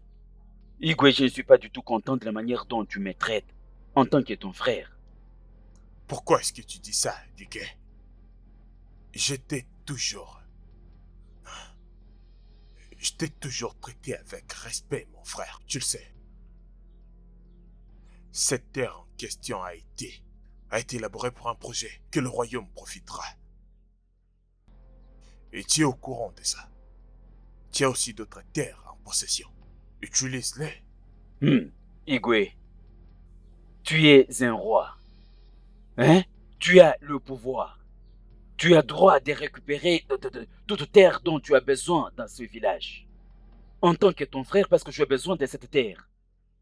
Igwe, je ne suis pas du tout content de la manière dont tu me traites en tant que ton frère. Pourquoi est-ce que tu dis ça, Dike? Je t'ai toujours traité avec respect, mon frère, tu le sais. Cette terre en question a été élaborée pour un projet que le royaume profitera. Et tu es au courant de ça. Tu as aussi d'autres terres en possession. Utilise-les. Igwe, tu es un roi. Hein? Tu as le pouvoir. Tu as droit de récupérer toute terre dont tu as besoin dans ce village. En tant que ton frère, parce que tu as besoin de cette terre.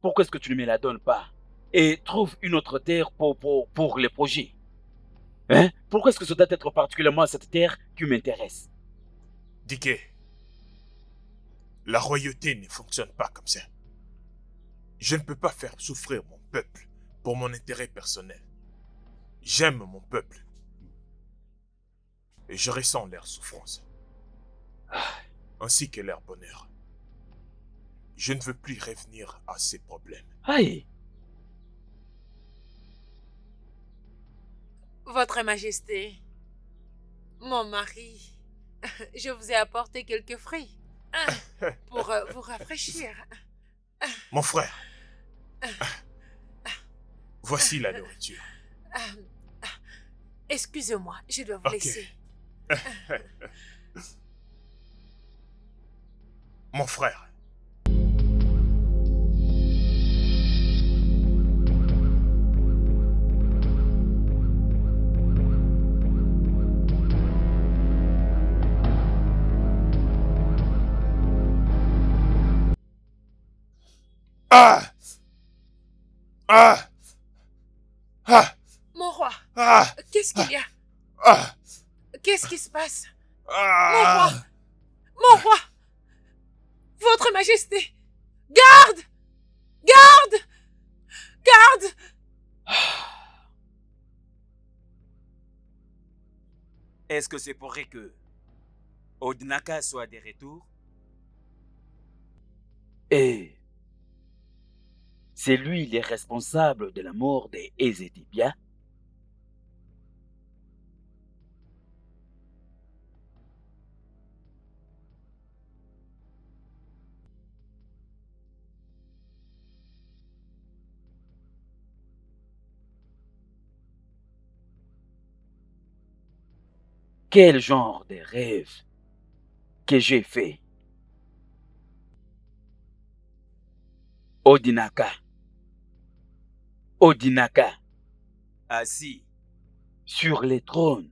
Pourquoi est-ce que tu ne me la donnes pas? Et trouve une autre terre pour les projets. Hein? Pourquoi est-ce que ça doit être particulièrement cette terre qui m'intéresse? Dike, la royauté ne fonctionne pas comme ça. Je ne peux pas faire souffrir mon peuple pour mon intérêt personnel. J'aime mon peuple. Et je ressens leur souffrance. Ainsi que leur bonheur. Je ne veux plus revenir à ces problèmes. Aïe! Votre Majesté, mon mari, je vous ai apporté quelques fruits pour vous rafraîchir. Mon frère, voici la nourriture. Excusez-moi, je dois vous laisser. Mon frère. Mon roi, qu'est-ce qu'il y a? Qu'est-ce qui se passe? Mon roi! Mon roi! Votre Majesté! Garde! Garde! Garde! Est-ce que c'est pour que Odinaka soit de retour? Et c'est lui le responsable de la mort de Ezedibia? Quel genre de rêve que j'ai fait? Odinaka. Odinaka. Assis. Sur le trône.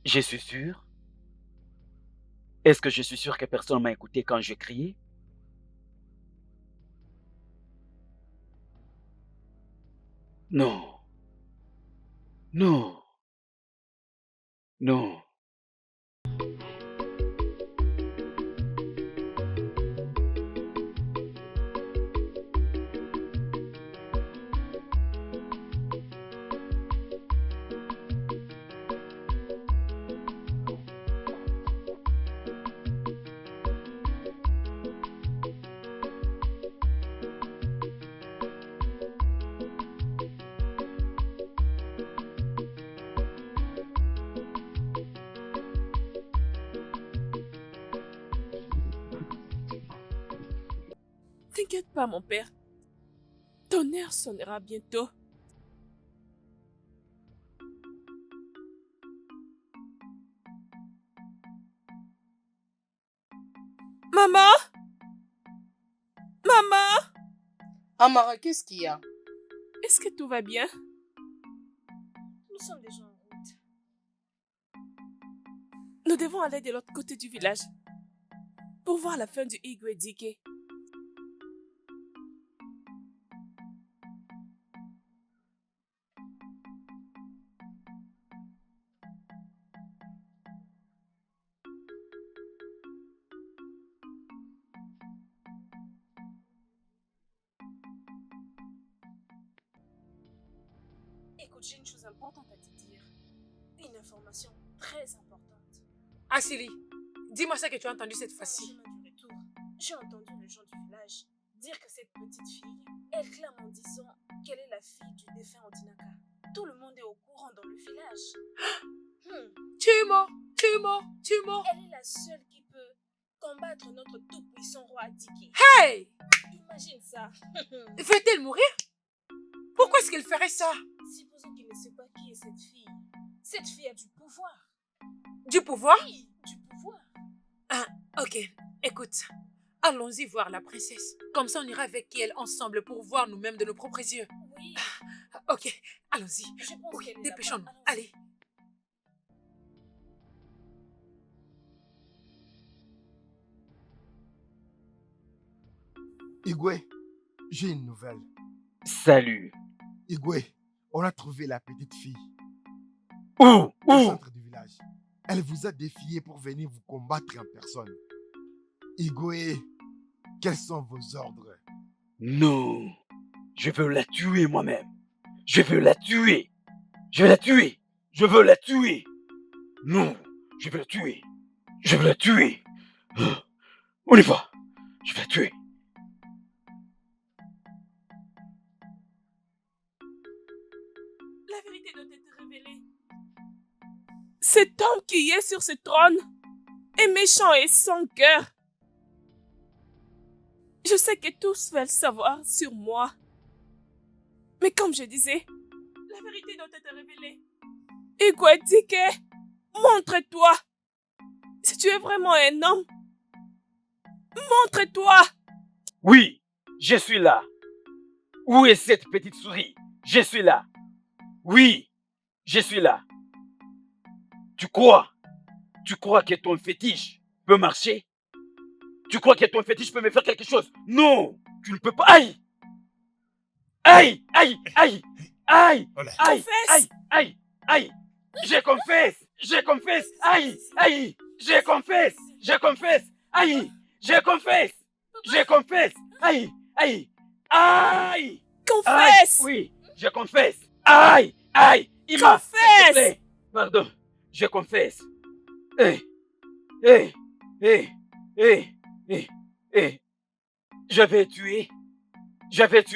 Je suis sûr. Est-ce que je suis sûr que personne m'a écouté quand je criais? Non. Non. Non. T'inquiète pas, mon père. Ton heure sonnera bientôt. Maman? Maman? Amara, qu'est-ce qu'il y a? Est-ce que tout va bien? Nous sommes déjà en route. Nous devons aller de l'autre côté du village pour voir la fin du Igwe Dike. Écoute, j'ai une chose importante à te dire. Une information très importante. Asili, dis-moi ce que tu as entendu cette Au fois-ci. chemin du retour, j'ai entendu les gens du village dire que cette petite fille, elle clame en disant qu'elle est la fille du défunt Odinaka. Tout le monde est au courant dans le village. Tu es mort, tu es mort, tu es mort. Elle est la seule qui peut combattre notre tout-puissant roi Diki. Hey! Imagine ça. Veut-elle mourir? Pourquoi est-ce qu'elle ferait ça? Supposons qu'il ne sait pas qui est cette fille. Cette fille a du pouvoir. Du pouvoir? Oui, du pouvoir. Ah, ok. Écoute, allons-y voir la princesse. Comme ça, on ira avec elle ensemble pour voir nous-mêmes de nos propres yeux. Oui, Ok, allons-y. je pense Oui, qu'elle est dépêchons-nous. là-bas. Allez. Igwe, j'ai une nouvelle. Salut. Igwe, on a trouvé la petite fille Où? au Où? centre du village. Elle vous a défié pour venir vous combattre en personne. Igwe, quels sont vos ordres? Non. Je veux la tuer moi-même. Je veux la tuer. Je veux la tuer. Je veux la tuer. Non. Je veux la tuer. Je veux la tuer. On y va. Je vais la tuer. La vérité doit être révélée. Cet homme qui est sur ce trône est méchant et sans cœur. Je sais que tous veulent savoir sur moi. Mais comme je disais, la vérité doit être révélée. Igwe Dike, montre-toi. Si tu es vraiment un homme, montre-toi. Oui, je suis là. Où est cette petite souris? Je suis là. Oui, je suis là. Tu crois que ton fétiche peut marcher? Tu crois que ton fétiche peut me faire quelque chose? Non, tu ne peux pas. Aïe! Aïe! Aïe! Aïe! Aïe! Voilà. Aïe! Confesse! Aïe! Aïe! Aïe! Je confesse! Je confesse! Aïe! Aïe! Je confesse! Je confesse! Aïe! Je confesse! Je confesse! Aïe! Aïe! Aïe! Aïe! Confesse! Oui, je confesse! Aïe! Aïe! Ima! S'il te Confesse! plaît! Pardon, je confesse! Eh! Eh! Eh! Eh! Eh! Eh! J'avais tué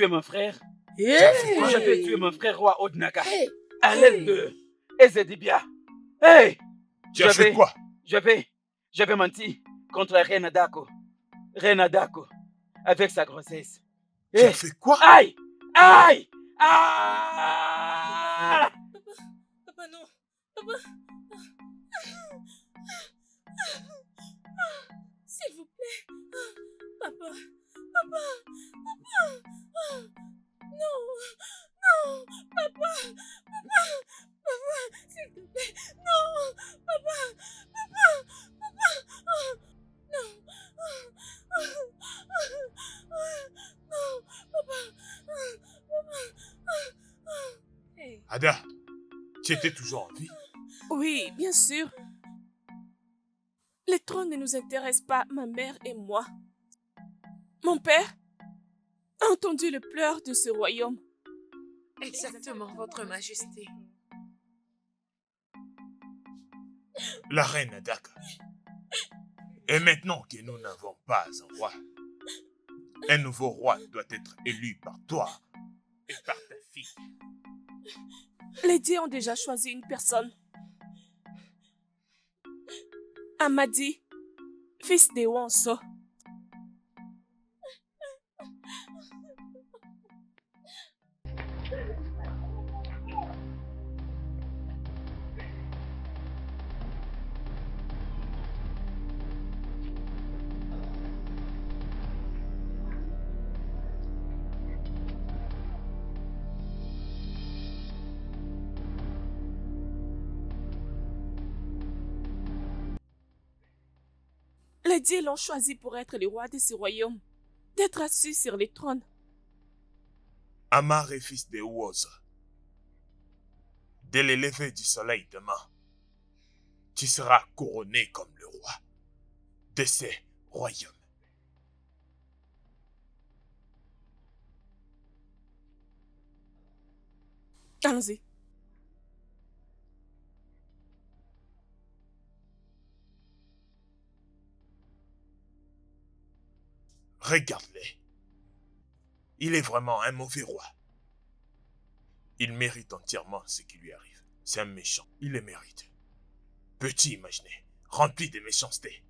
mon frère. J'avais tué mon frère roi Odnaka à l'aide de Ezedibia. Hey! Tu as fait quoi? J'avais menti contre la reine Adako. Reine Adako, avec sa grossesse. Tu as fait quoi? Aïe! Aïe! Ah! Papa, non. Papa. S'il vous plaît. Papa. Papa. Papa. Non. Non. Papa. Papa. Papa. S'il te plaît. Non. Papa. Papa. Papa. Non. Non. Papa. Papa. Ada, tu étais toujours en vie? Oui, bien sûr. Les trônes ne nous intéressent pas, ma mère et moi. Mon père a entendu le pleur de ce royaume. Exactement, Votre Majesté. La reine Adaka. Et maintenant que nous n'avons pas un roi, un nouveau roi doit être élu par toi et par ta fille. Les dieux ont déjà choisi une personne. Amadi, fils de Wanso. Les dieux l'ont choisi pour être le roi de ce royaume, d'être assis sur les trônes. Amar est fils de Uoza. Dès le lever du soleil demain, tu seras couronné comme le roi de ce royaume. Allons-y. Regarde-le. Il est vraiment un mauvais roi. Il mérite entièrement ce qui lui arrive. C'est un méchant. Il le mérite. Peux-tu imaginer, rempli de méchanceté?